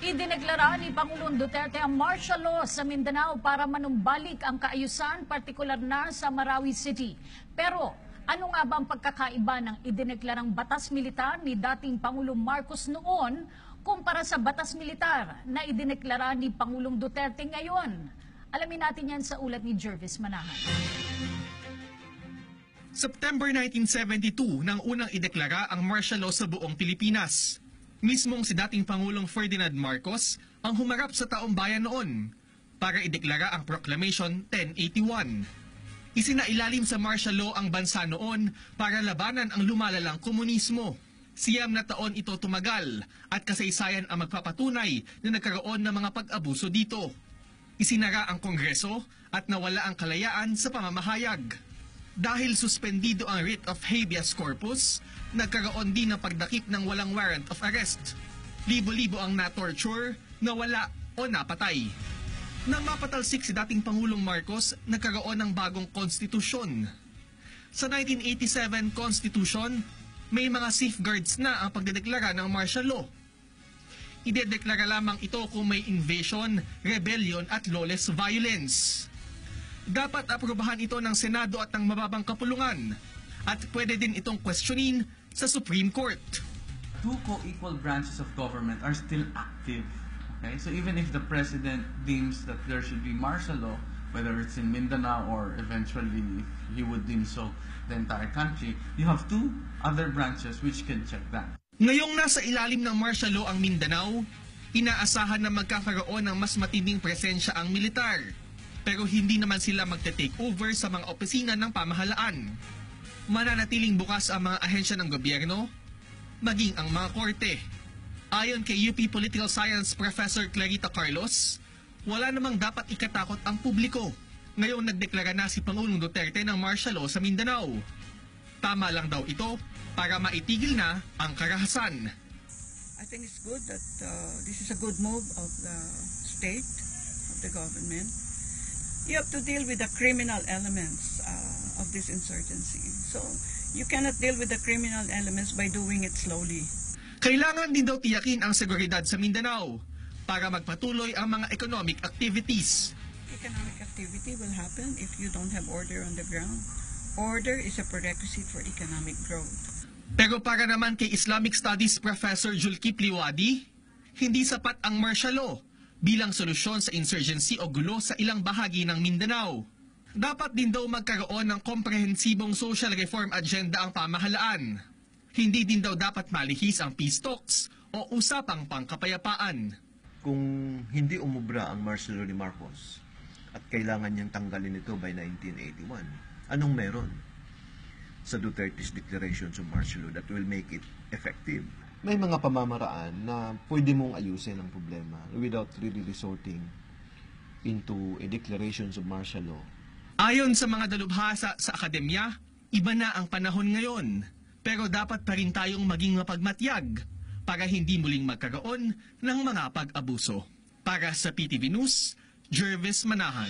Idineklara ni Pangulong Duterte ang martial law sa Mindanao para manumbalik ang kaayusan, partikular na sa Marawi City. Pero ano nga ba ang pagkakaiba ng idineklarang batas militar ni dating Pangulong Marcos noon kumpara sa batas militar na idineklara ni Pangulong Duterte ngayon? Alamin natin yan sa ulat ni Jervis Manahan. September 1972 nang unang ideklara ang martial law sa buong Pilipinas. Mismong si dating Pangulong Ferdinand Marcos ang humarap sa taong bayan noon para ideklara ang Proclamation 1081. Isinailalim sa martial law ang bansa noon para labanan ang lumalalang komunismo. 9 na taon ito tumagal at kasaysayan ang magpapatunay na nagkaroon ng mga pag-abuso dito. Isinara ang Kongreso at nawala ang kalayaan sa pamamahayag. Dahil suspendido ang writ of habeas corpus, nagkaroon din ng pagdakip ng walang warrant of arrest. Libo-libo ang na-torture, nawala o napatay. Nang mapatalsik si dating Pangulong Marcos, nagkaroon ng bagong konstitusyon. Sa 1987 Constitution, may mga safeguards na ang pagdedeklara ng martial law. Idedeklara lamang ito kung may invasion, rebellion at lawless violence. Dapat aprobahan ito ng Senado at ng mababang kapulungan at pwede din itong questionin sa Supreme Court. Two co-equal branches of government are still active. Okay? So even if the President deems that there should be martial law, whether it's in Mindanao or eventually if he would deem so the entire country, you have two other branches which can check that. Ngayong nasa ilalim ng martial law ang Mindanao, inaasahan na magkakaroon ng mas matinding presensya ang militar. Pero hindi naman sila magte-take over sa mga opisina ng pamahalaan. Mananatiling bukas ang mga ahensya ng gobyerno, maging ang mga korte. Ayon kay UP Political Science Professor Clarita Carlos, wala namang dapat ikatakot ang publiko. Ngayong nagdeklara na si Pangulong Duterte ng martial law sa Mindanao. Tama lang daw ito para maitigil na ang karahasan. I think it's good that this is a good move of the state, of the government. You have to deal with the criminal elements of this insurgency. So you cannot deal with the criminal elements by doing it slowly. Kailangan din daw tiyakin ang seguridad sa Mindanao para magpatuloy ang mga economic activities. Economic activity will happen if you don't have order on the ground. Order is a prerequisite for economic growth. Pero para naman kay Islamic Studies Professor Julkip Liwadi, hindi sapat ang martial law bilang solusyon sa insurgency o gulo sa ilang bahagi ng Mindanao. Dapat din daw magkaroon ng komprehensibong social reform agenda ang pamahalaan. Hindi din daw dapat malihis ang peace talks o usapang pangkapayapaan. Kung hindi umubra ang martial law ni Marcos at kailangan niyang tanggalin ito by 1981, anong meron sa Duterte's declarations of martial law that will make it effective? May mga pamamaraan na pwede mong ayusin ang problema without really resorting into a declarations of martial law. Ayon sa mga dalubhasa sa akademya, iba na ang panahon ngayon. Pero dapat pa rin tayong maging mapagmatyag para hindi muling magkaroon ng mga pag-abuso. Para sa PTV News, Jervis Manahan.